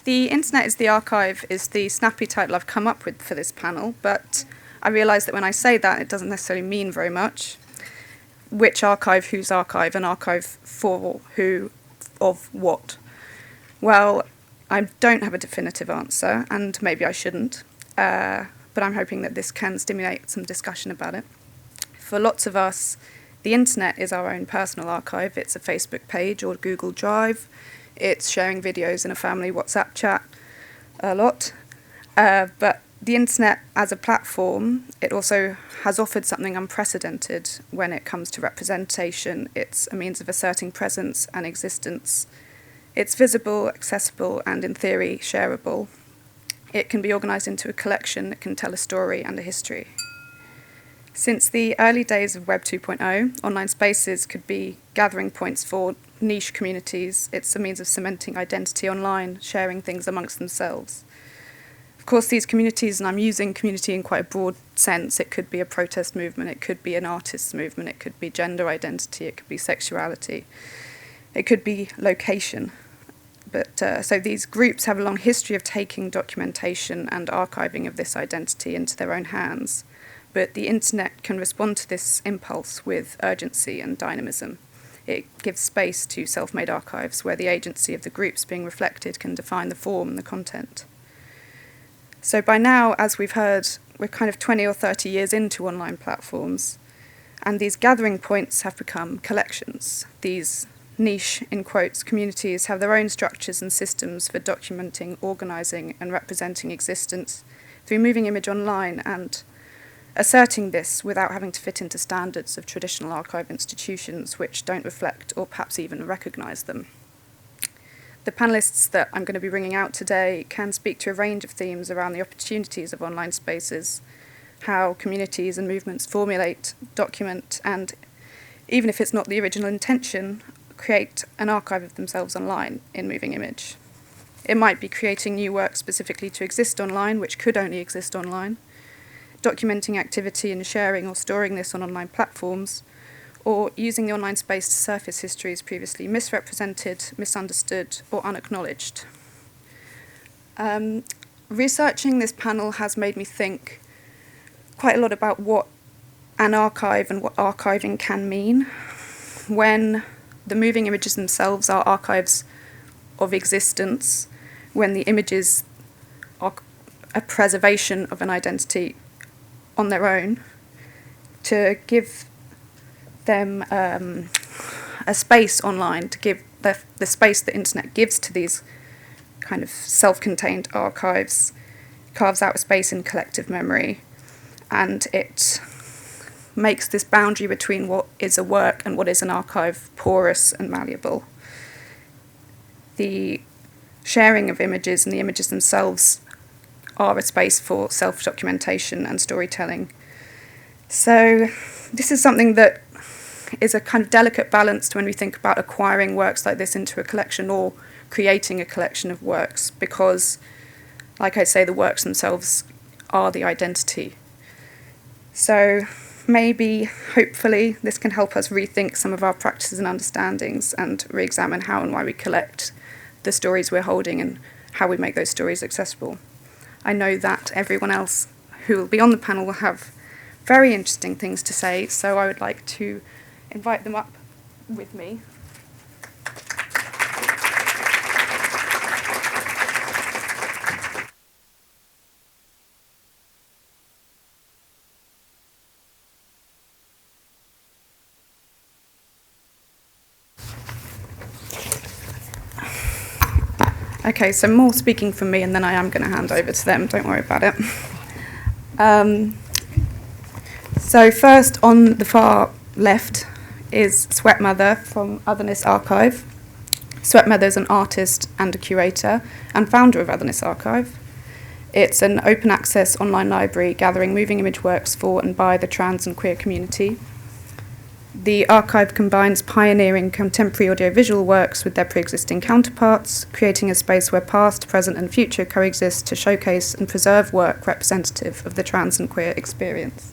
The internet is the archive is the snappy title I've come up with for this panel, but I realise that when I say that, it doesn't necessarily mean very much. Which archive, whose archive, and archive for who, of what? Well, I don't have a definitive answer, and maybe I shouldn't, but I'm hoping that this can stimulate some discussion about it. For lots of us, the internet is our own personal archive. It's a Facebook page or Google Drive. It's sharing videos in a family WhatsApp chat a lot. But the internet as a platform, it also has offered something unprecedented when it comes to representation. It's a means of asserting presence and existence. It's visible, accessible, and in theory, shareable. It can be organised into a collection that can tell a story and a history. Since the early days of Web 2.0, online spaces could be gathering points for niche communities. It's a means of cementing identity online, sharing things amongst themselves. Of course, these communities, and I'm using community in quite a broad sense, it could be a protest movement, it could be an artist's movement, it could be gender identity, it could be sexuality, it could be location. But so these groups have a long history of taking documentation and archiving of this identity into their own hands. But the internet can respond to this impulse with urgency and dynamism. It gives space to self-made archives where the agency of the groups being reflected can define the form and the content. So by now, as we've heard, we're kind of 20 or 30 years into online platforms, and these gathering points have become collections. These niche, in quotes, communities have their own structures and systems for documenting, organising and representing existence through moving image online and asserting this without having to fit into standards of traditional archive institutions which don't reflect or perhaps even recognise them. The panellists that I'm going to be bringing out today can speak to a range of themes around the opportunities of online spaces, how communities and movements formulate, document, and, even if it's not the original intention, create an archive of themselves online in moving image. It might be creating new work specifically to exist online, which could only exist online, documenting activity and sharing or storing this on online platforms, or using the online space to surface histories previously misrepresented, misunderstood, or unacknowledged. Researching this panel has made me think quite a lot about what an archive and what archiving can mean. When the moving images themselves are archives of existence, when the images are a preservation of an identity on their own, to give them a space online, to give the space the internet gives to these kind of self-contained archives, carves out a space in collective memory, and it makes this boundary between what is a work and what is an archive porous and malleable. The sharing of images and the images themselves are a space for self-documentation and storytelling. So this is something that is a kind of delicate balance when we think about acquiring works like this into a collection or creating a collection of works, because, like I say, the works themselves are the identity. So maybe, hopefully, this can help us rethink some of our practices and understandings and re-examine how and why we collect the stories we're holding and how we make those stories accessible. I know that everyone else who will be on the panel will have very interesting things to say, so I would like to invite them up with me. Okay, so more speaking from me, and then I am going to hand over to them, don't worry about it. So first, on the far left is Sweatmother from Otherness Archive. Sweatmother is an artist and a curator and founder of Otherness Archive. It's an open access online library gathering moving image works for and by the trans and queer community. The archive combines pioneering contemporary audiovisual works with their pre-existing counterparts, creating a space where past, present and future coexist to showcase and preserve work representative of the trans and queer experience.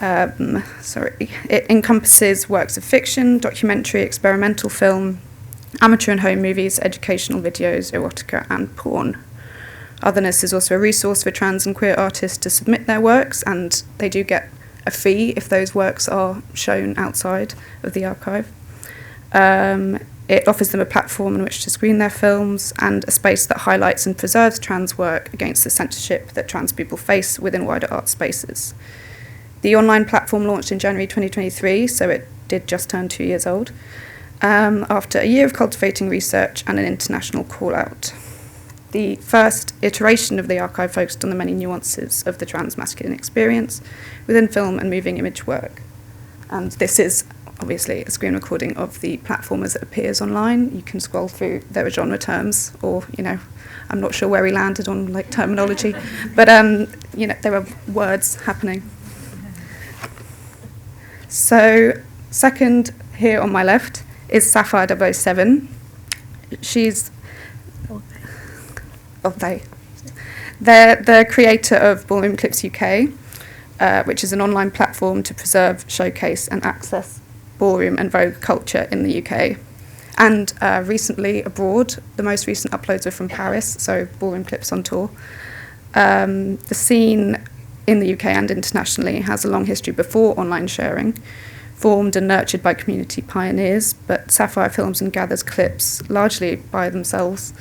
It encompasses works of fiction, documentary, experimental film, amateur and home movies, educational videos, erotica and porn. Otherness is also a resource for trans and queer artists to submit their works, and they do get a fee if those works are shown outside of the archive. It offers them a platform in which to screen their films and a space that highlights and preserves trans work against the censorship that trans people face within wider art spaces. The online platform launched in January 2023, so it did just turn 2 years old, after a year of cultivating research and an international call-out. The first iteration of the archive focused on the many nuances of the trans masculine experience within film and moving image work. And this is obviously a screen recording of the platform as it appears online. You can scroll through, there are genre terms, or, I'm not sure where we landed on terminology, but, there are words happening. So, second here on my left is Sapphire 007. She's... They're the creator of Ballroom Clips UK, which is an online platform to preserve, showcase and access ballroom and Vogue culture in the UK. And recently abroad, the most recent uploads were from Paris, so Ballroom Clips on tour. The scene in the UK and internationally has a long history before online sharing, formed and nurtured by community pioneers, but Sapphire films and gathers clips, largely by themselves,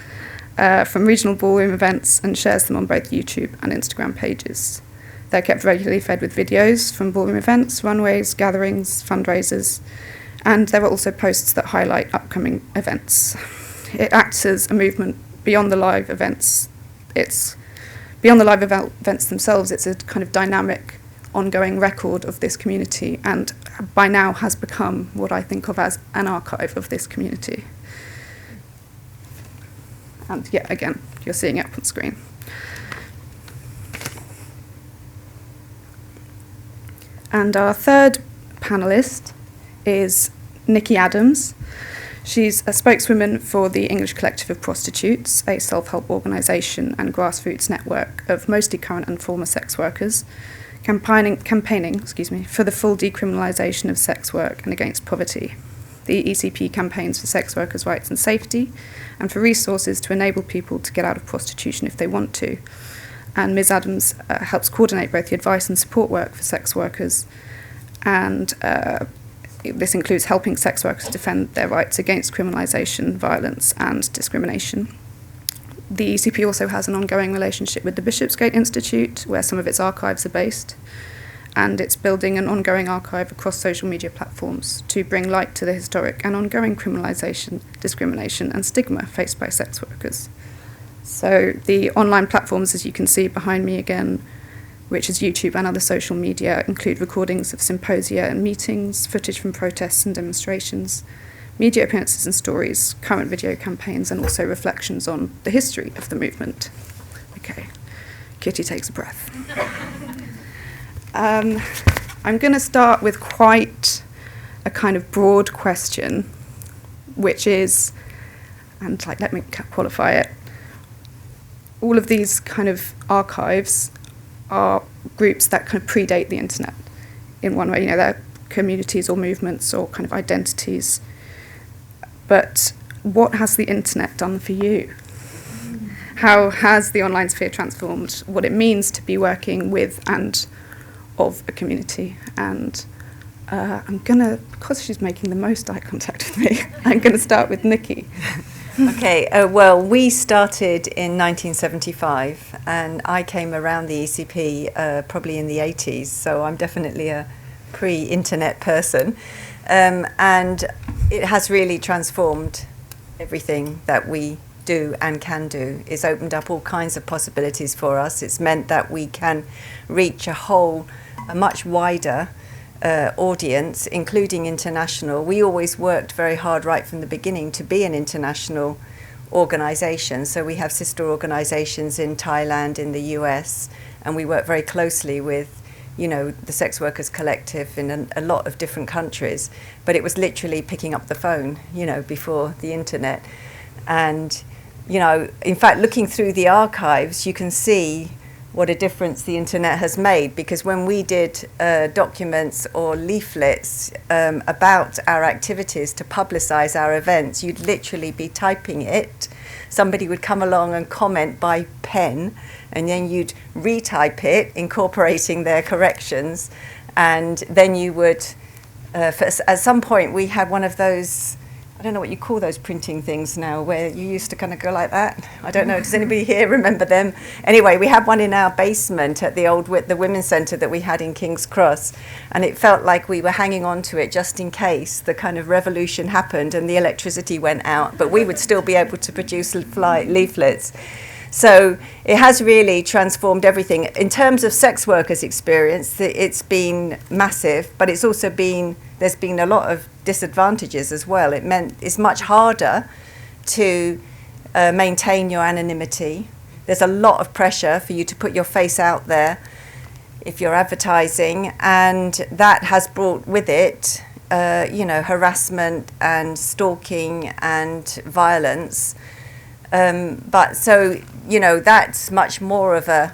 from regional ballroom events and shares them on both YouTube and Instagram pages. They're kept regularly fed with videos from ballroom events, runways, gatherings, fundraisers, and there are also posts that highlight upcoming events. It acts as a movement beyond the live events. It's beyond the live events themselves. It's a kind of dynamic, ongoing record of this community, and by now has become what I think of as an archive of this community. And yeah, again, you're seeing it up on screen. And our third panellist is Nikki Adams. She's a spokeswoman for the English Collective of Prostitutes, a self-help organisation and grassroots network of mostly current and former sex workers, campaigning for the full decriminalisation of sex work and against poverty. The ECP campaigns for sex workers' rights and safety, and for resources to enable people to get out of prostitution if they want to. And Ms. Adams helps coordinate both the advice and support work for sex workers, and this includes helping sex workers defend their rights against criminalisation, violence and discrimination. The ECP also has an ongoing relationship with the Bishopsgate Institute, where some of its archives are based, and it's building an ongoing archive across social media platforms to bring light to the historic and ongoing criminalisation, discrimination and stigma faced by sex workers. So the online platforms, as you can see behind me again, which is YouTube and other social media, include recordings of symposia and meetings, footage from protests and demonstrations, media appearances and stories, current video campaigns, and also reflections on the history of the movement. Okay, Kitty takes a breath. I'm going to start with quite a kind of broad question, which is, and let me qualify it, all of these kind of archives are groups that kind of predate the internet in one way. They're communities or movements or kind of identities. But what has the internet done for you? How has the online sphere transformed what it means to be working with and of a community? And I'm going to, because she's making the most eye contact with me, I'm going to start with Nikki. Okay, well, we started in 1975, and I came around the ECP probably in the 80s, so I'm definitely a pre-internet person. And it has really transformed everything that we do and can do. It's opened up all kinds of possibilities for us. It's meant that we can reach a much wider audience, including international. We always worked very hard right from the beginning to be an international organisation. So we have sister organisations in Thailand, in the US, and we work very closely with the Sex Workers Collective in a lot of different countries. But it was literally picking up the phone, before the internet. And, in fact, looking through the archives, you can see what a difference the internet has made, because when we did documents or leaflets about our activities to publicize our events, you'd literally be typing it. Somebody would come along and comment by pen, and then you'd retype it, incorporating their corrections, and then you would, at some point we had one of those, I don't know what you call those printing things now, where you used to kind of go like that. I don't know, does anybody here remember them? Anyway, we had one in our basement at the Women's Centre that we had in King's Cross, and it felt like we were hanging on to it just in case the kind of revolution happened and the electricity went out, but we would still be able to produce leaflets. So it has really transformed everything. In terms of sex workers' experience, it's been massive, but it's also there's been a lot of disadvantages as well. It meant it's much harder to maintain your anonymity. There's a lot of pressure for you to put your face out there if you're advertising, and that has brought with it, harassment and stalking and violence. But so, that's much more of a,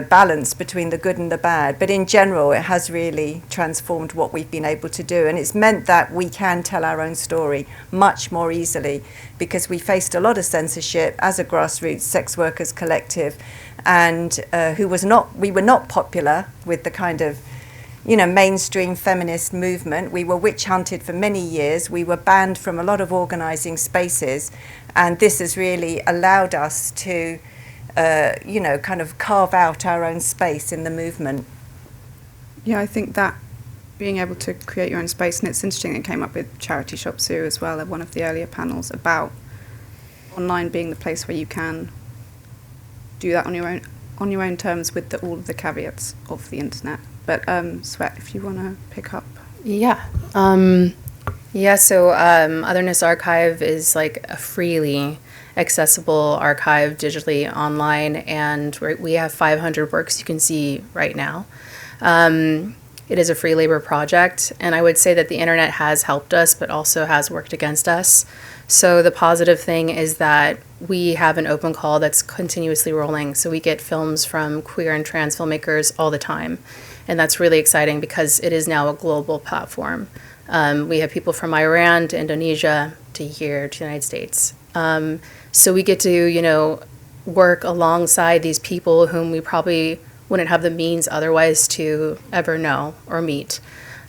balance between the good and the bad. But in general, it has really transformed what we've been able to do. And it's meant that we can tell our own story much more easily, because we faced a lot of censorship as a grassroots sex workers collective, and we were not popular with the kind of, mainstream feminist movement. We were witch hunted for many years. We were banned from a lot of organising spaces. And this has really allowed us to, kind of carve out our own space in the movement. Yeah, I think that being able to create your own space, and it's interesting, it came up with Charity Shop Sue as well at one of the earlier panels about online being the place where you can do that on your own terms with all of the caveats of the internet. But Sweat, if you want to pick up. Yeah. So Otherness Archive is like a freely accessible archive digitally online, and we have 500 works you can see right now. It is a free labor project, and I would say that the internet has helped us, but also has worked against us. So the positive thing is that we have an open call that's continuously rolling, so we get films from queer and trans filmmakers all the time, and that's really exciting because it is now a global platform. We have people from Iran to Indonesia to here to the United States. So we get to, work alongside these people whom we probably wouldn't have the means otherwise to ever know or meet.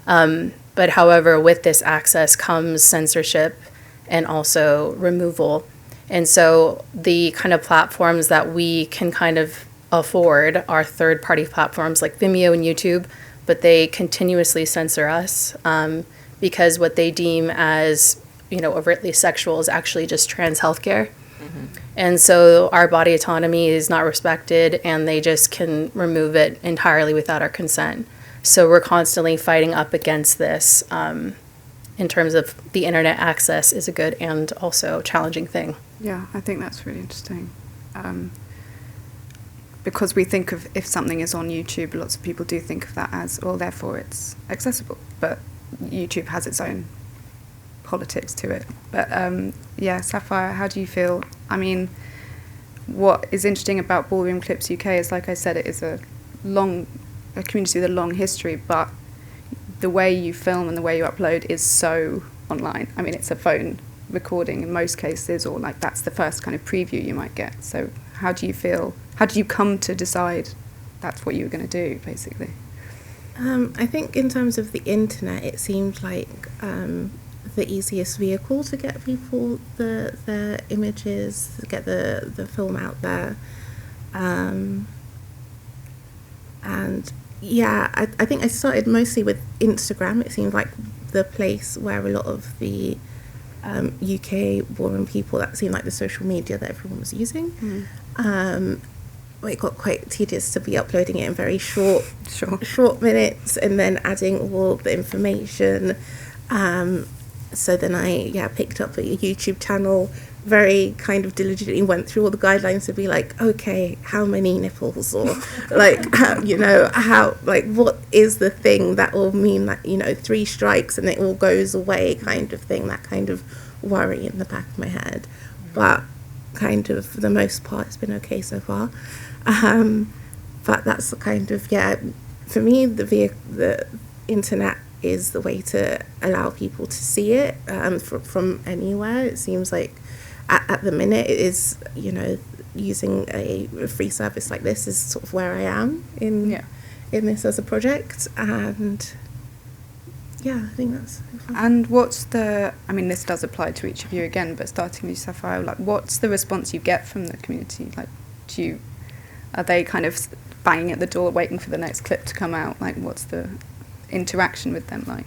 But however, with this access comes censorship and also removal. And so the kind of platforms that we can kind of afford are third-party platforms like Vimeo and YouTube, but they continuously censor us because what they deem as, overtly sexual is actually just trans healthcare. Mm-hmm. And so our body autonomy is not respected, and they just can remove it entirely without our consent. So we're constantly fighting up against this in terms of the internet access is a good and also challenging thing. Yeah, I think that's really interesting. Because we think of if something is on YouTube, lots of people do think of that as, well, therefore it's accessible. But YouTube has its own politics to it. But Sapphire, how do you feel? I mean, what is interesting about Ballroom Clips UK is, like I said, it is a community with a long history, but the way you film and the way you upload is so online. I mean, it's a phone recording in most cases, or like that's the first kind of preview you might get. So how do you feel? How did you come to decide that's what you were going to do, basically? I think in terms of the internet, it seemed like the easiest vehicle to get people their images, to get the film out there. And yeah, I think I started mostly with Instagram. It seemed like the place where a lot of the UK born people, that seemed like the social media that everyone was using. It got quite tedious to be uploading it in very short minutes and then adding all the information. So then I picked up a YouTube channel, very kind of diligently went through all the guidelines to be like, okay, how many nipples, or like, what is the thing that will mean that, 3 strikes and it all goes away kind of thing, that kind of worry in the back of my head. But kind of for the most part, it's been okay so far. but that's the kind of, for me, the internet is the way to allow people to see it from anywhere. It seems like at the minute it is, using a free service like this is sort of where I am in this as a project. And I think that's fun. And what's this does apply to each of you again, but starting with Sapphire, like, what's the response you get from the community? Like, are they kind of banging at the door waiting for the next clip to come out? Like, what's the interaction with them like?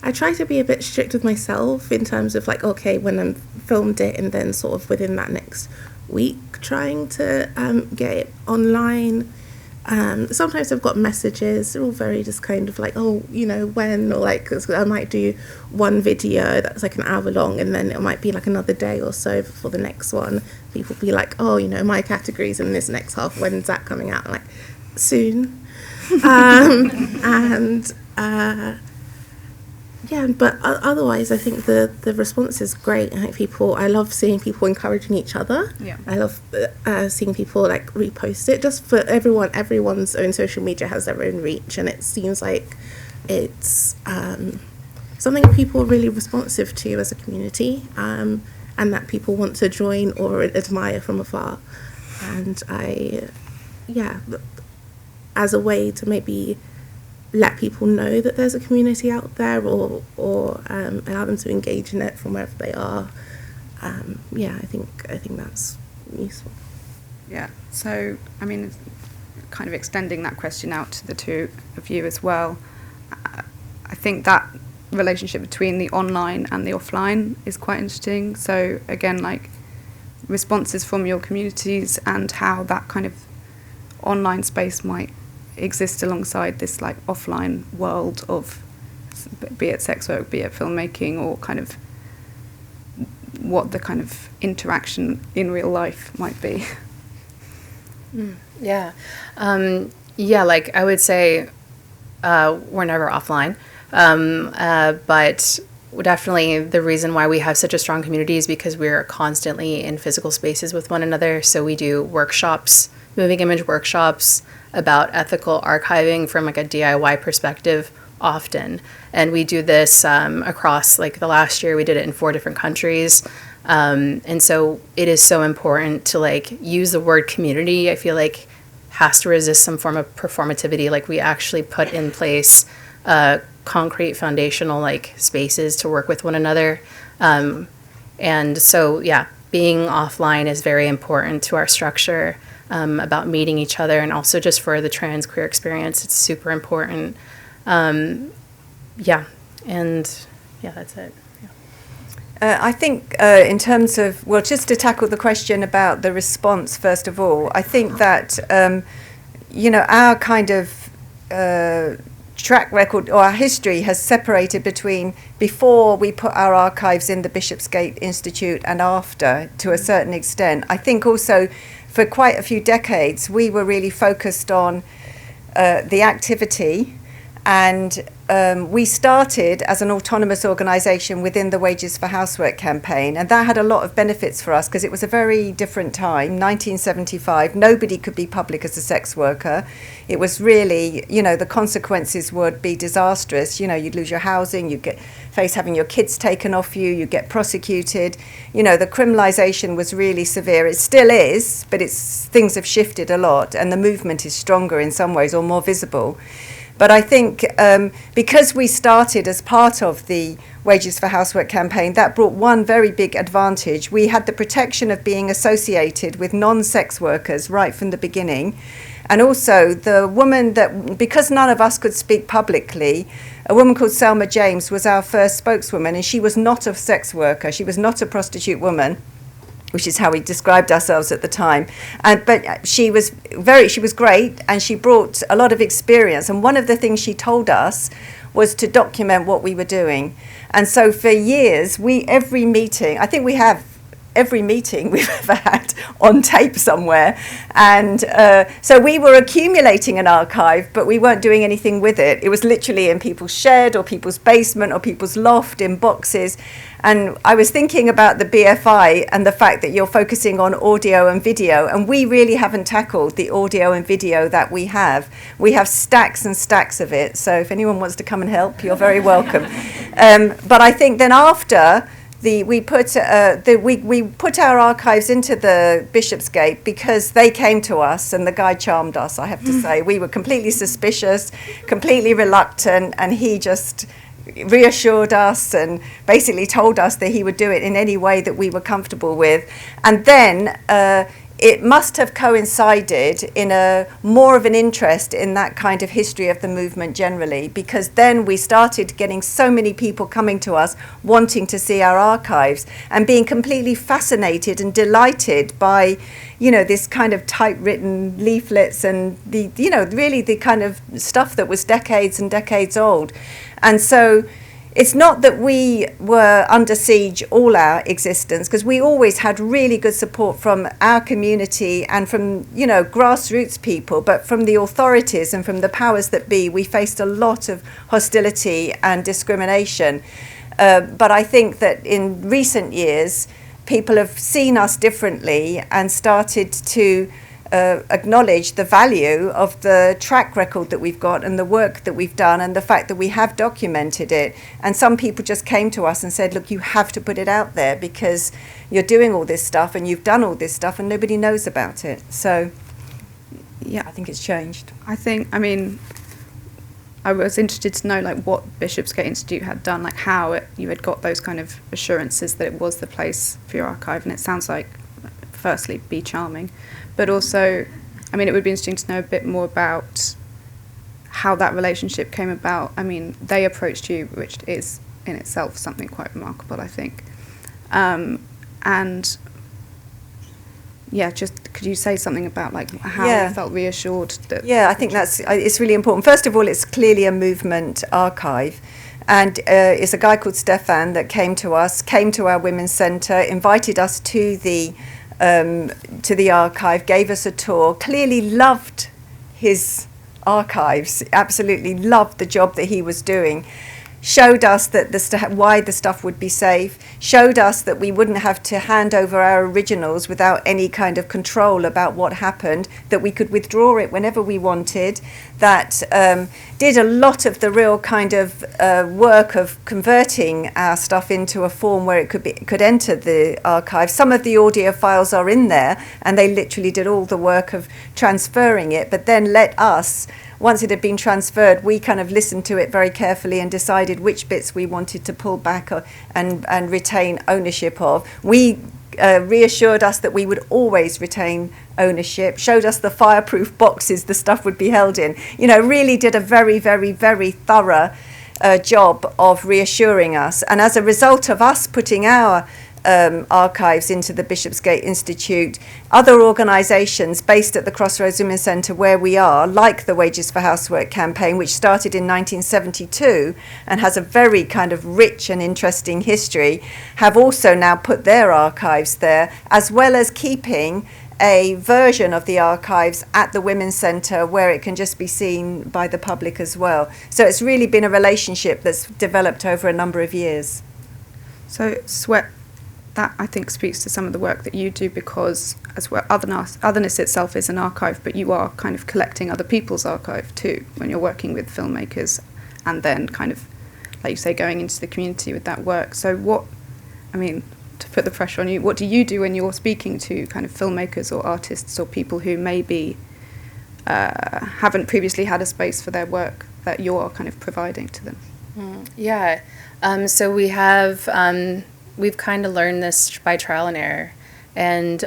I try to be a bit strict with myself in terms of, like, okay, when I'm filmed it, and then sort of within that next week trying to get it online. Sometimes I've got messages, they're all very just kind of like, oh, when, or like, 'cause I might do one video that's like an hour long, and then it might be like another day or so before the next one. People be like, oh, my categories in this next half, when's that coming out? I'm like, soon. But otherwise I think the response is great. I think I love seeing people encouraging each other. I love seeing people like repost it. Just for everyone's own social media has their own reach, and it seems like it's something people are really responsive to as a community, and that people want to join or admire from afar. And as a way to maybe let people know that there's a community out there, or allow them to engage in it from wherever they are. I think that's useful. Yeah. So, kind of extending that question out to the two of you as well. I think that relationship between the online and the offline is quite interesting. So again, like, responses from your communities and how that kind of online space might exist alongside this like offline world of, be it sex work, be it filmmaking, or kind of what the kind of interaction in real life might be. Like I would say we're never offline, but definitely the reason why we have such a strong community is because we're constantly in physical spaces with one another. So we do workshops, moving image workshops about ethical archiving from like a DIY perspective often. And we do this across, like the last year we did it in 4 different countries. And so it is so important to like use the word community. I feel like has to resist some form of performativity. Like we actually put in place concrete foundational like spaces to work with one another. And so, being offline is very important to our structure. About meeting each other, and also just for the trans queer experience, it's super important. That's it. I think in terms of, just to tackle the question about the response, first of all, I think that, our kind of track record or our history has separated between before we put our archives in the Bishopsgate Institute and after, to a certain extent. I think also for quite a few decades, we were really focused on the activity, and we started as an autonomous organisation within the Wages for Housework campaign, and that had a lot of benefits for us because it was a very different time, 1975. Nobody could be public as a sex worker. It was really, the consequences would be disastrous. You'd lose your housing, you'd face having your kids taken off you, you get prosecuted. The criminalisation was really severe. It still is, but things have shifted a lot, and the movement is stronger in some ways, or more visible. But I think because we started as part of the Wages for Housework campaign, that brought one very big advantage. We had the protection of being associated with non-sex workers right from the beginning. And also the woman that, because none of us could speak publicly, a woman called Selma James was our first spokeswoman, and she was not a sex worker. She was not a prostitute woman, which is how we described ourselves at the time. But she was great, and she brought a lot of experience. And one of the things she told us was to document what we were doing. And so for years, every meeting, I think we have every meeting we've ever had on tape somewhere. And so we were accumulating an archive, but we weren't doing anything with it. It was literally in people's shed or people's basement or people's loft in boxes. And I was thinking about the BFI and the fact that you're focusing on audio and video, and we really haven't tackled the audio and video that we have. We have stacks and stacks of it, so if anyone wants to come and help, you're very welcome. But I think then after we put our archives into the Bishopsgate because they came to us and the guy charmed us, I have to say. We were completely suspicious, completely reluctant, and he just reassured us and basically told us that he would do it in any way that we were comfortable with. And then it must have coincided in a more of an interest in that kind of history of the movement generally, because then we started getting so many people coming to us wanting to see our archives and being completely fascinated and delighted by, you know, this kind of typewritten leaflets and the, you know, really the kind of stuff that was decades and decades old. And so it's not that we were under siege all our existence, because we always had really good support from our community and from, you know, grassroots people, but from the authorities and from the powers that be, we faced a lot of hostility and discrimination. But I think that in recent years, people have seen us differently and started to acknowledge the value of the track record that we've got and the work that we've done and the fact that we have documented it. And some people just came to us and said, look, you have to put it out there because you're doing all this stuff and you've done all this stuff and nobody knows about it. So yeah, I think it's changed. I mean, I was interested to know like what Bishopsgate Institute had done, like how you had got those kind of assurances that it was the place for your archive. And it sounds like, firstly, be charming, but also, I mean, it would be interesting to know a bit more about how that relationship came about. I mean, they approached you, which is in itself something quite remarkable, I think. And yeah, just could you say something about like how you felt reassured that? Yeah, I think it's really important. First of all, it's clearly a movement archive. And it's a guy called Stefan that came to our women's centre, invited us to the archive, gave us a tour, clearly loved his archives, absolutely loved the job that he was doing, showed us that why the stuff would be safe, showed us that we wouldn't have to hand over our originals without any kind of control about what happened, that we could withdraw it whenever we wanted, that did a lot of the real kind of work of converting our stuff into a form where it could enter the archive. Some of the audio files are in there and they literally did all the work of transferring it, but then let us, once it had been transferred, we kind of listened to it very carefully and decided which bits we wanted to pull back and retain ownership of. We reassured us that we would always retain ownership, showed us the fireproof boxes the stuff would be held in. You know, really did a very, very, very thorough job of reassuring us. And as a result of us putting our archives into the Bishopsgate Institute, other organisations based at the Crossroads Women's Centre where we are, like the Wages for Housework campaign, which started in 1972 and has a very kind of rich and interesting history, have also now put their archives there, as well as keeping a version of the archives at the Women's Centre where it can just be seen by the public as well. So it's really been a relationship that's developed over a number of years. So Sweat, that I think speaks to some of the work that you do, because as well, otherness itself is an archive, but you are kind of collecting other people's archive too when you're working with filmmakers, and then kind of, like you say, going into the community with that work. So what, I mean, to put the pressure on you, what do you do when you're speaking to kind of filmmakers or artists or people who maybe haven't previously had a space for their work that you're kind of providing to them? So we have... we've kind of learned this by trial and error, and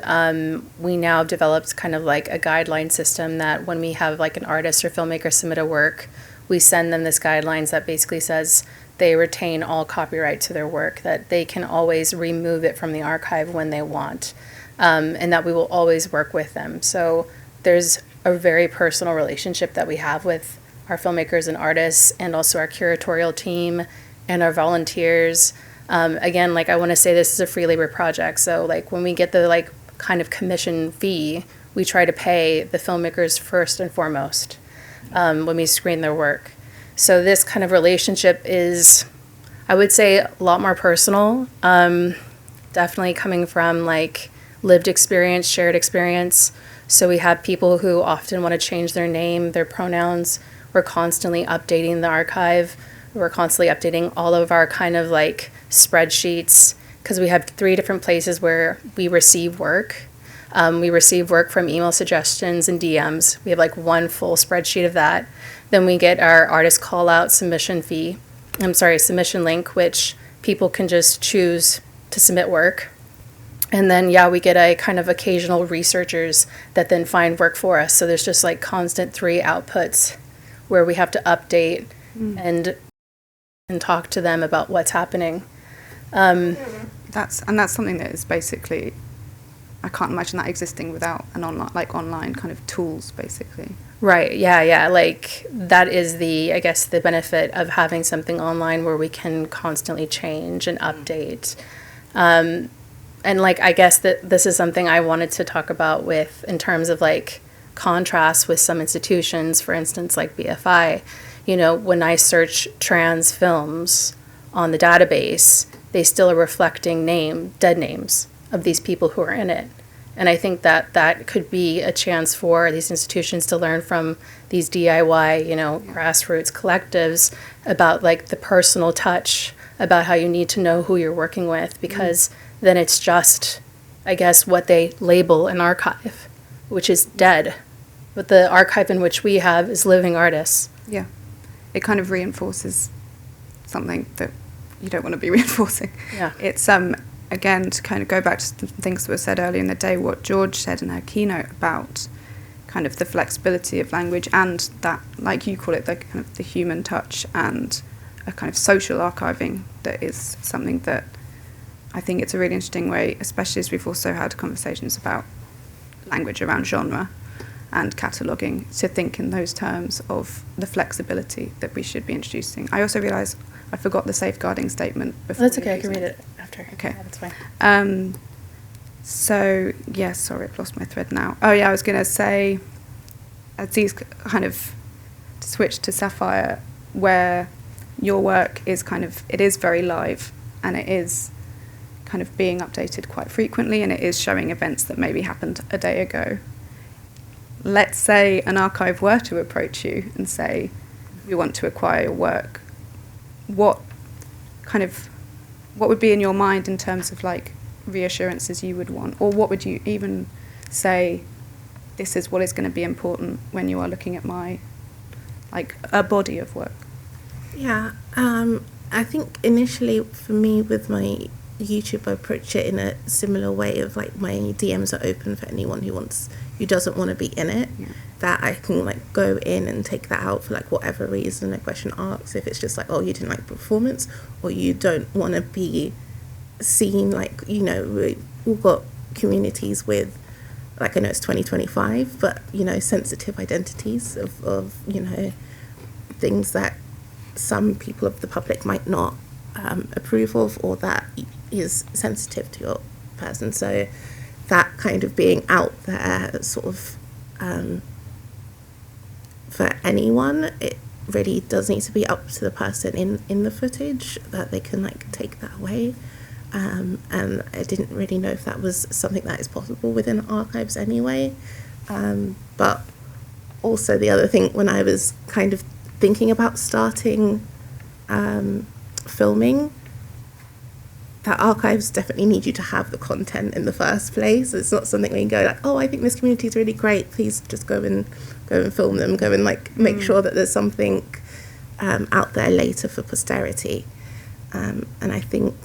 we now developed kind of like a guideline system that when we have like an artist or filmmaker submit a work, we send them this guidelines that basically says they retain all copyright to their work, that they can always remove it from the archive when they want, and that we will always work with them. So there's a very personal relationship that we have with our filmmakers and artists, and also our curatorial team and our volunteers. Again, like I want to say this is a free labor project. So like when we get the like kind of commission fee, we try to pay the filmmakers first and foremost when we screen their work. So this kind of relationship is, I would say, a lot more personal. Definitely coming from like lived experience, shared experience. So we have people who often want to change their name, their pronouns. We're constantly updating the archive. We're constantly updating all of our kind of like spreadsheets, because we have 3 different places where we receive work. We receive work from email suggestions and DMs. We have like one full spreadsheet of that. Then we get our artist call out submission link, which people can just choose to submit work. And then, we get a kind of occasional researchers that then find work for us. So there's just like constant 3 outputs where we have to update and talk to them about what's happening. That's something that is basically, I can't imagine that existing without an online kind of tools, basically. Right. Yeah. Like that is I guess the benefit of having something online where we can constantly change and update. And like, I guess that this is something I wanted to talk about with in terms of like contrast with some institutions, for instance, like BFI. You know, when I search trans films on the database, they still are reflecting dead names of these people who are in it. And I think that could be a chance for these institutions to learn from these DIY, grassroots collectives about like the personal touch, about how you need to know who you're working with, because then it's just, I guess, what they label an archive, which is dead. But the archive in which we have is living artists. Yeah. It kind of reinforces something that you don't want to be reinforcing. Yeah. It's, again, to kind of go back to some things that were said earlier in the day, what George said in her keynote about kind of the flexibility of language and that, like you call it, the kind of the human touch and a kind of social archiving, that is something that I think it's a really interesting way, especially as we've also had conversations about language around genre and cataloguing, to think in those terms of the flexibility that we should be introducing. I also realise I forgot the safeguarding statement before. That's okay, I can read it after. Okay. Yeah, that's fine. So, sorry, I've lost my thread now. Oh, yeah, I was going to say, Aziz, kind of to switch to Sapphire, where your work is it is very live, and it is kind of being updated quite frequently, and it is showing events that maybe happened a day ago. Let's say an archive were to approach you and say, we want to acquire your work. What would be in your mind in terms of like reassurances you would want, or what would you even say, this is what is going to be important when you are looking at a body of work? Yeah, I think initially for me with my YouTube, I approach it in a similar way of like my DMs are open for anyone who doesn't want to be in it. Yeah. That I can like go in and take that out for like whatever reason a question asks. If it's just like, oh, you didn't like the performance, or you don't want to be seen, like, we've got communities with, like, I know it's 2025, but sensitive identities of things that some people of the public might not approve of, or that is sensitive to your person. So that kind of being out there sort of for anyone, it really does need to be up to the person in the footage that they can like take that away. And I didn't really know if that was something that is possible within archives anyway. But also the other thing, when I was kind of thinking about starting filming, that archives definitely need you to have the content in the first place. It's not something where you go like, oh, I think this community is really great, please just go and film them, go and like make sure that there's something out there later for posterity. And I think,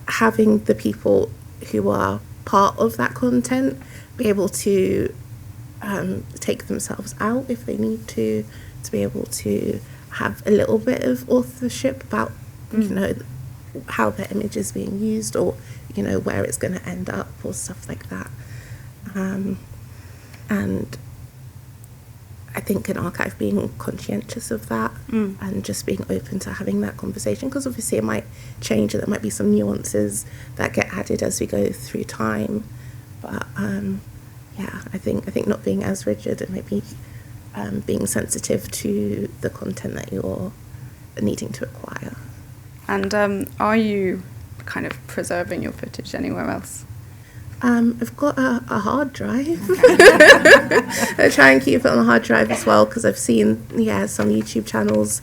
having the people who are part of that content be able to take themselves out if they need to be able to have a little bit of authorship about how their image is being used, or where it's going to end up, or stuff like that. And I think an archive being conscientious of that and just being open to having that conversation, because obviously it might change and there might be some nuances that get added as we go through time. But I think not being as rigid and maybe being sensitive to the content that you're needing to acquire. And are you kind of preserving your footage anywhere else? I've got a hard drive. I try and keep it on a hard drive as well, because I've seen some YouTube channels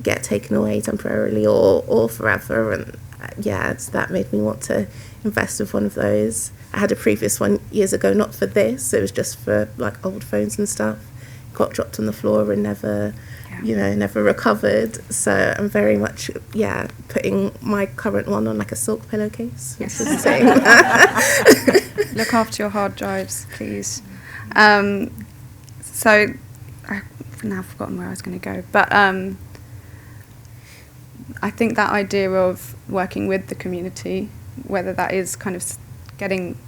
get taken away temporarily or forever, and that made me want to invest with one of those. I had a previous one years ago, not for this, it was just for like old phones and stuff. Got dropped on the floor and never recovered. So I'm very much putting my current one on like a silk pillowcase. Yes. Which is the same. Look after your hard drives, please. So I've now forgotten where I was going to go, but I think that idea of working with the community, whether that is kind of getting,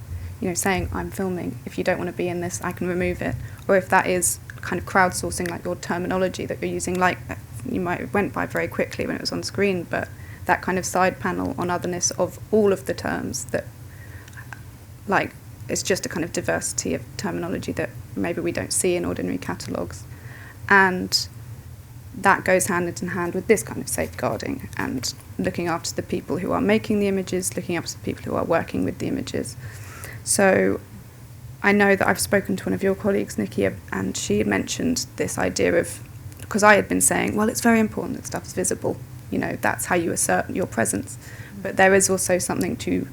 saying I'm filming, if you don't want to be in this, I can remove it, or if that is kind of crowdsourcing, like your terminology that you're using, like you might have went by very quickly when it was on screen, but that kind of side panel on otherness of all of the terms that, like, it's just a kind of diversity of terminology that maybe we don't see in ordinary catalogues, and that goes hand in hand with this kind of safeguarding and looking after the people who are making the images, looking after the people who are working with the images. So I know that I've spoken to one of your colleagues, Nikki, and she mentioned this idea of, because I had been saying, well, it's very important that stuff's visible, that's how you assert your presence, but there is also something to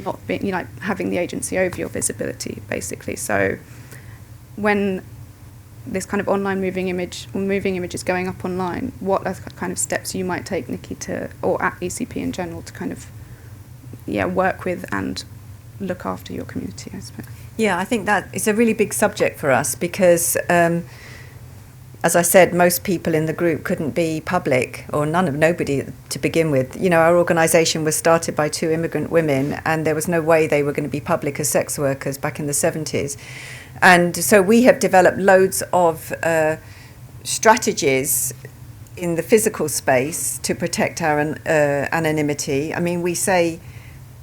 not being, having the agency over your visibility, basically. So when this kind of online moving image is going up online, what are the kind of steps you might take, Nikki, or at ECP in general, to kind of work with and look after your community, I suppose? Yeah, I think that is a really big subject for us because, as I said, most people in the group couldn't be public, or nobody to begin with. Our organisation was started by 2 immigrant women, and there was no way they were going to be public as sex workers back in the 70s. And so we have developed loads of strategies in the physical space to protect our anonymity. I mean, we say,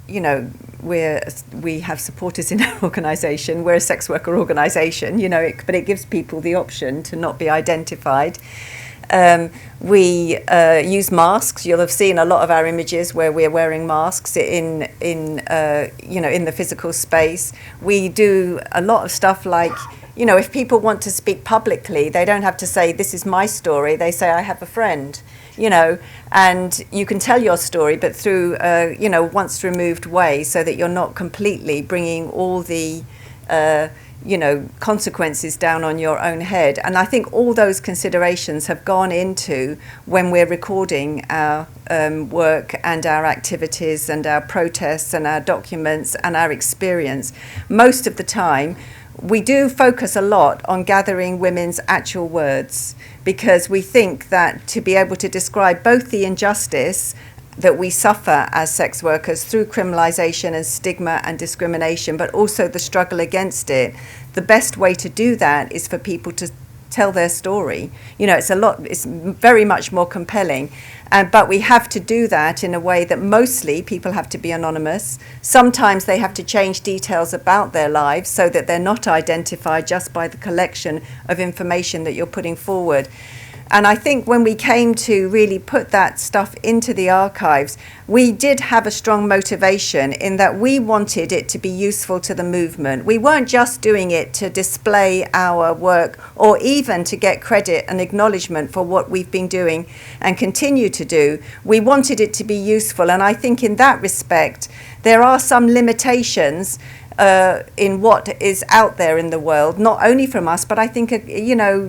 we have supporters in our organisation. We're a sex worker organisation, but it gives people the option to not be identified. We use masks. You'll have seen a lot of our images where we're wearing masks in the physical space. We do a lot of stuff like, if people want to speak publicly, they don't have to say, this is my story. They say, I have a friend, and you can tell your story, but through, once removed way, so that you're not completely bringing all the, consequences down on your own head. And I think all those considerations have gone into when we're recording our work and our activities and our protests and our documents and our experience. Most of the time, we do focus a lot on gathering women's actual words, because we think that to be able to describe both the injustice that we suffer as sex workers through criminalisation and stigma and discrimination, but also the struggle against it, the best way to do that is for people to tell their story. It's very much more compelling. But we have to do that in a way that mostly people have to be anonymous. Sometimes they have to change details about their lives so that they're not identified just by the collection of information that you're putting forward. And I think when we came to really put that stuff into the archives, we did have a strong motivation in that we wanted it to be useful to the movement. We weren't just doing it to display our work or even to get credit and acknowledgement for what we've been doing and continue to do. We wanted it to be useful. And I think in that respect, there are some limitations in what is out there in the world, not only from us, but I think,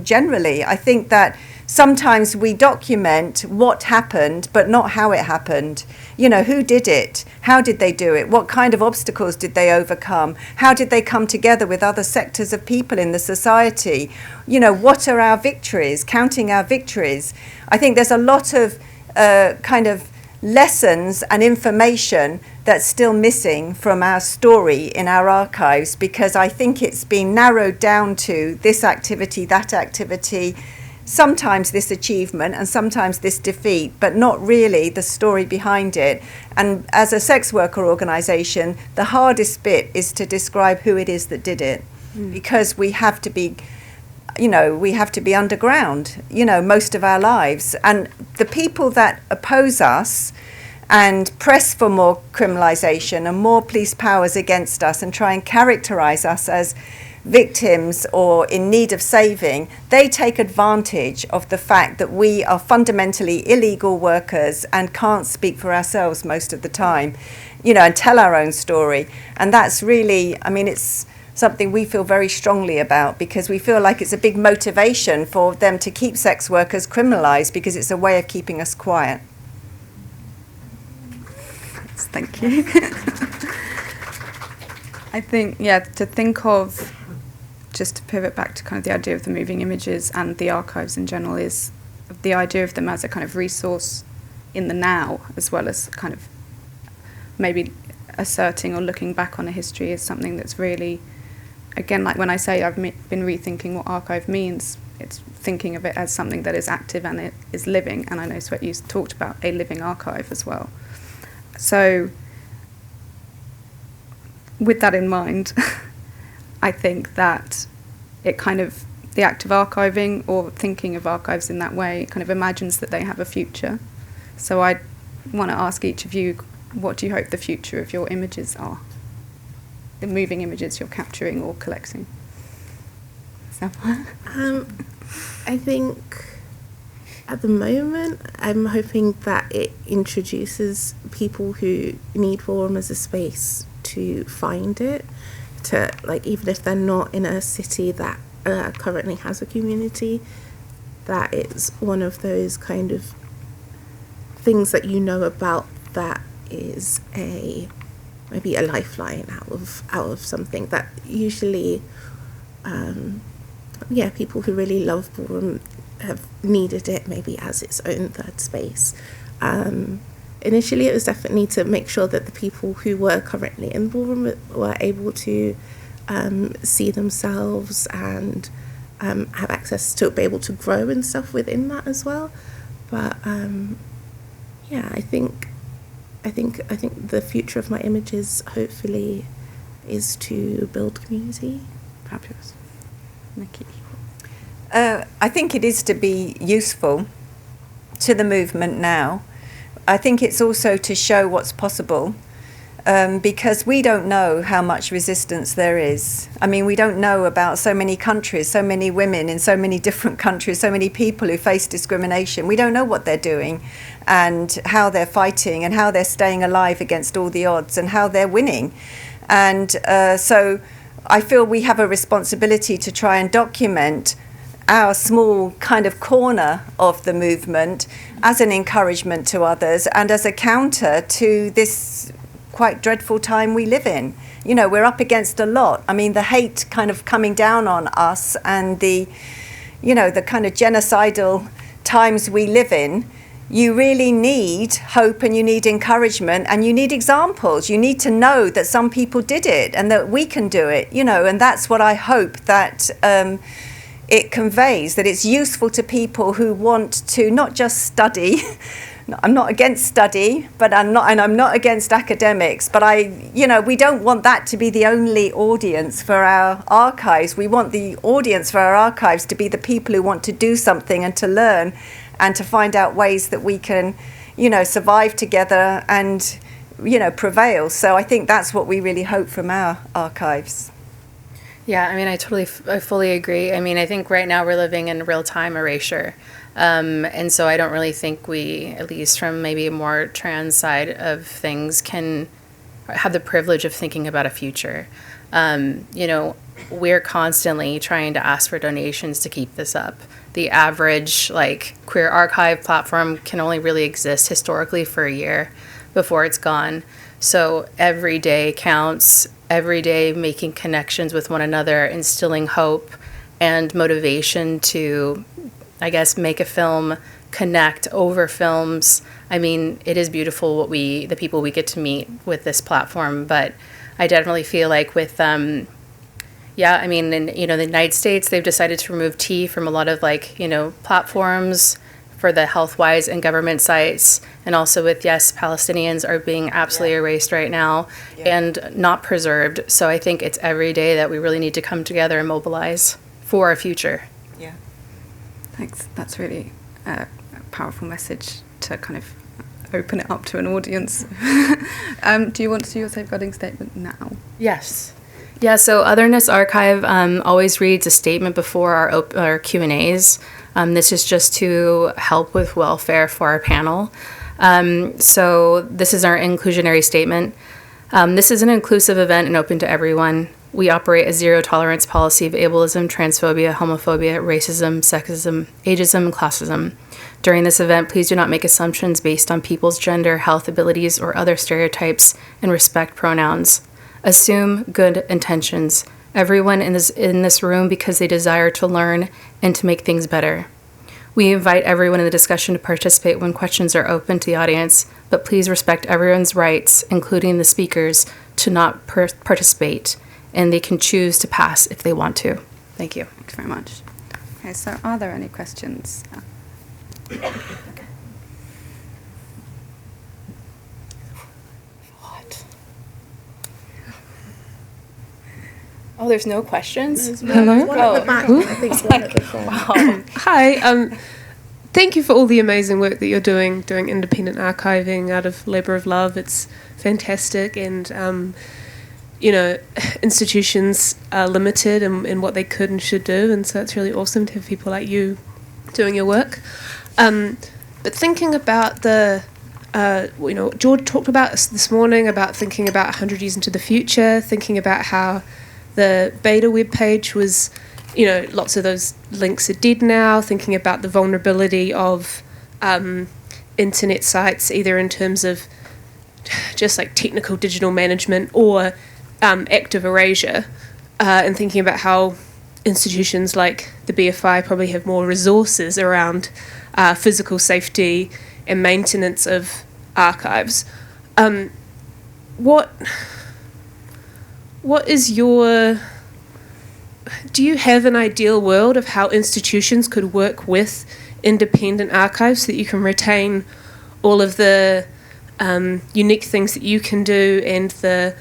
generally. I think that sometimes we document what happened, but not how it happened. Who did it? How did they do it? What kind of obstacles did they overcome? How did they come together with other sectors of people in the society? What are our victories? Counting our victories. I think there's a lot of kind of lessons and information that's still missing from our story in our archives, because I think it's been narrowed down to this activity, that activity, sometimes this achievement and sometimes this defeat, but not really the story behind it. And as a sex worker organisation, the hardest bit is to describe who it is that did it, because we have to be, we have to be underground, most of our lives. And the people that oppose us and press for more criminalisation and more police powers against us and try and characterise us as victims or in need of saving, they take advantage of the fact that we are fundamentally illegal workers and can't speak for ourselves most of the time, and tell our own story. And that's really, it's something we feel very strongly about, because we feel like it's a big motivation for them to keep sex workers criminalised, because it's a way of keeping us quiet. Thank you. I think, to think of, just to pivot back to kind of the idea of the moving images and the archives in general, is the idea of them as a kind of resource in the now, as well as kind of maybe asserting or looking back on a history, is something that's really, again, like when I say I've been rethinking what archive means, it's thinking of it as something that is active and it is living. And I know Sweat, you talked about a living archive as well. So with that in mind, I think that it kind of, the act of archiving or thinking of archives in that way kind of imagines that they have a future. So I want to ask each of you, what do you hope the future of your images are? The moving images you're capturing or collecting? I think at the moment, I'm hoping that it introduces people who need Forum as a space to find it, to, like, even if they're not in a city that currently has a community, that it's one of those kind of things that about that is maybe a lifeline out of something that usually people who really love Forum have needed it maybe as its own third space. Initially, it was definitely to make sure that the people who were currently in Forum were able to see themselves and have access to be able to grow and stuff within that as well. But I think the future of my images hopefully is to build community. Fabulous. Nikki? I think it is to be useful to the movement now. I think it's also to show what's possible, because we don't know how much resistance there is. We don't know about so many countries, so many women in so many different countries, so many people who face discrimination. We don't know what they're doing and how they're fighting and how they're staying alive against all the odds and how they're winning. And so I feel we have a responsibility to try and document our small kind of corner of the movement as an encouragement to others and as a counter to this quite dreadful time we live in. We're up against a lot. The hate kind of coming down on us and the kind of genocidal times we live in. You really need hope and you need encouragement and you need examples. You need to know that some people did it and that we can do it, and that's what I hope that it conveys, that it's useful to people who want to not just study. I'm not against study, but I'm not against academics, but we don't want that to be the only audience for our archives. We want the audience for our archives to be the people who want to do something and to learn and to find out ways that we can, survive together and, prevail. So I think that's what we really hope from our archives. Yeah, I fully agree. I think right now we're living in real-time erasure. And so I don't really think we, at least from maybe a more trans side of things, can have the privilege of thinking about a future. We're constantly trying to ask for donations to keep this up. The average, queer archive platform can only really exist historically for a year before it's gone. So every day counts, every day making connections with one another, instilling hope and motivation to, I guess, make a film connect over films. I mean, it is beautiful the people we get to meet with this platform, but I definitely feel like with, in the United States, they've decided to remove tea from a lot of platforms for the health-wise and government sites, and also with, Palestinians are being absolutely erased right now and not preserved. So I think it's every day that we really need to come together and mobilize for our future. Yeah. Thanks. That's really a powerful message to kind of open it up to an audience. Do you want to do your safeguarding statement now? Yes. Yeah, so Otherness Archive always reads a statement before our Q&As. This is just to help with welfare for our panel. So this is our inclusionary statement. This is an inclusive event and open to everyone. We operate a zero-tolerance policy of ableism, transphobia, homophobia, racism, sexism, ageism, and classism. During this event, please do not make assumptions based on people's gender, health, abilities, or other stereotypes, and respect pronouns. Assume good intentions. Everyone in this room because they desire to learn and to make things better. We invite everyone in the discussion to participate when questions are open to the audience, but please respect everyone's rights, including the speakers, to not participate, and they can choose to pass if they want to. Thank you. Thanks very much. Okay, so are there any questions? What? Oh, there's no questions? Hello? One at the Oh. back, I think one at the front. Wow. Hi. Thank you for all the amazing work that you're doing independent archiving out of labour of love. It's fantastic, and institutions are limited in what they could and should do, and so it's really awesome to have people like you doing your work. But thinking about George talked about this morning about thinking about 100 years into the future, thinking about how the beta webpage was, lots of those links are dead now, thinking about the vulnerability of internet sites, either in terms of just like technical digital management or active erasure, and thinking about how institutions like the BFI probably have more resources around physical safety and maintenance of archives. What is do you have an ideal world of how institutions could work with independent archives so that you can retain all of the unique things that you can do and the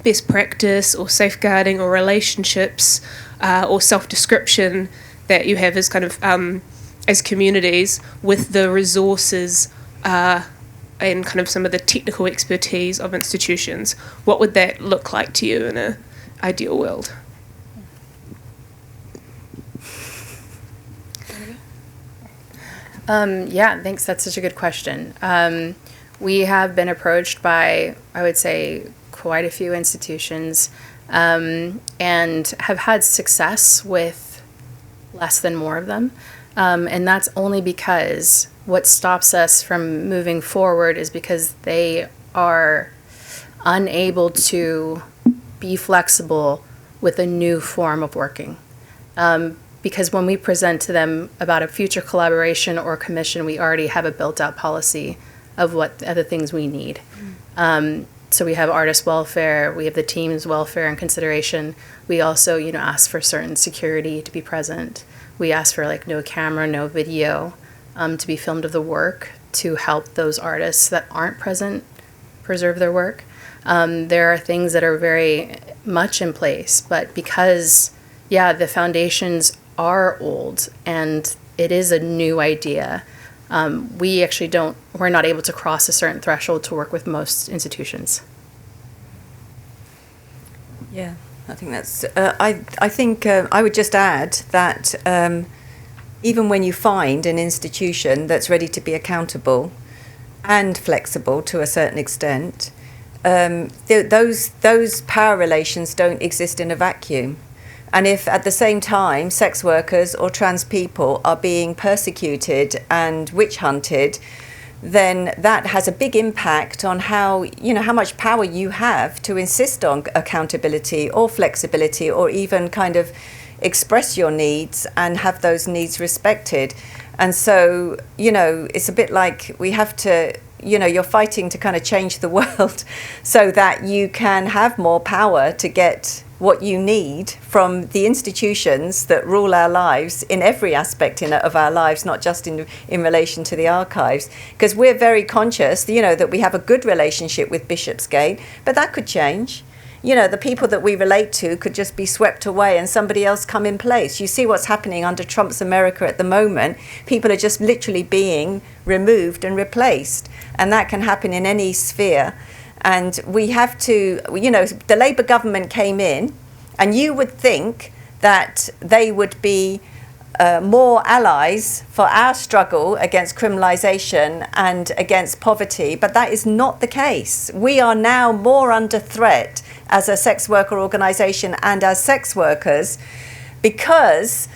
best practice or safeguarding or relationships or self-description that you have as kind of as communities with the resources and kind of some of the technical expertise of institutions? What would that look like to you in an ideal world? Thanks. That's such a good question. We have been approached by, I would say, quite a few institutions and have had success with less than more of them. And that's only because what stops us from moving forward is because they are unable to be flexible with a new form of working. Because when we present to them about a future collaboration or commission, we already have a built-out policy of what other things we need. So we have artist welfare, we have the team's welfare and consideration. We also, ask for certain security to be present. We ask for no camera, no video to be filmed of the work to help those artists that aren't present preserve their work. There are things that are very much in place, but because, the foundations are old and it is a new idea, we're not able to cross a certain threshold to work with most institutions. Yeah, I think that's. I think I would just add that even when you find an institution that's ready to be accountable and flexible to a certain extent, those power relations don't exist in a vacuum. And if at the same time sex workers or trans people are being persecuted and witch hunted, then that has a big impact on how much power you have to insist on accountability or flexibility or even kind of express your needs and have those needs respected. And so, it's a bit like we have to, you're fighting to kind of change the world so that you can have more power to get what you need from the institutions that rule our lives in every aspect of our lives, not just in relation to the archives. Because we're very conscious, that we have a good relationship with Bishopsgate, but that could change. The people that we relate to could just be swept away and somebody else come in place. You see what's happening under Trump's America at the moment. People are just literally being removed and replaced. And that can happen in any sphere. And we have to, the Labour government came in, and you would think that they would be more allies for our struggle against criminalisation and against poverty, but that is not the case. We are now more under threat as a sex worker organisation and as sex workers because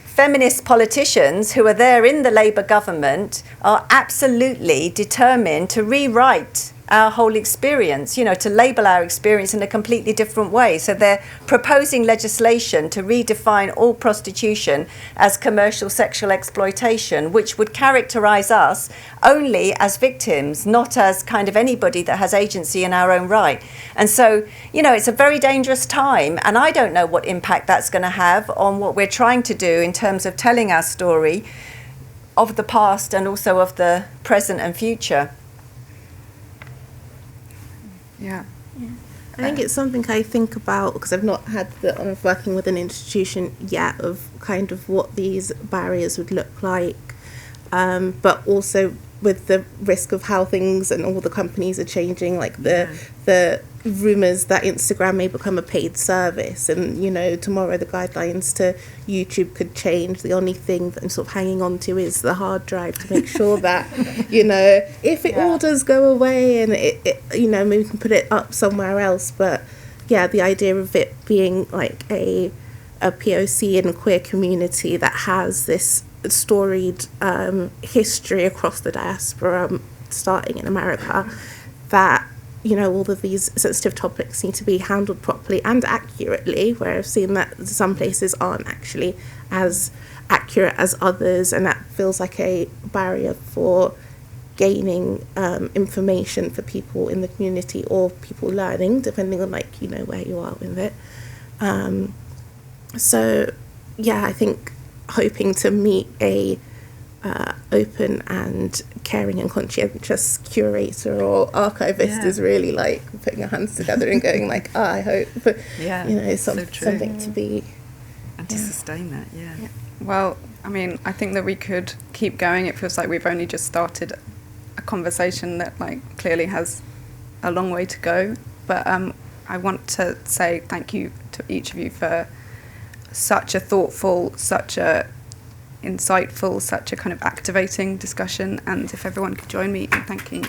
feminist politicians who are there in the Labour government are absolutely determined to rewrite our whole experience, to label our experience in a completely different way. So they're proposing legislation to redefine all prostitution as commercial sexual exploitation, which would characterise us only as victims, not as kind of anybody that has agency in our own right. And so, it's a very dangerous time, and I don't know what impact that's going to have on what we're trying to do in terms of telling our story of the past and also of the present and future. Yeah. I think it's something I think about because I've not had the honor of working with an institution yet of kind of what these barriers would look like, but also with the risk of how things and all the companies are changing, like the rumours that Instagram may become a paid service, and tomorrow the guidelines to YouTube could change. The only thing that I'm sort of hanging on to is the hard drive to make sure that if it all does go away and it maybe we can put it up somewhere else. But the idea of it being like a POC in a queer community that has this storied history across the diaspora, starting in America, that all of these sensitive topics need to be handled properly and accurately, where I've seen that some places aren't actually as accurate as others, and that feels like a barrier for gaining information for people in the community or people learning, depending on where you are with it. I think hoping to meet a open and caring and conscientious curator or archivist is really like putting our hands together and going like, I hope, something to be and to sustain that. Well, I mean, I think that we could keep going. It feels like we've only just started a conversation that clearly has a long way to go. But I want to say thank you to each of you for such a thoughtful, such a insightful, such a kind of activating discussion. And if everyone could join me in thanking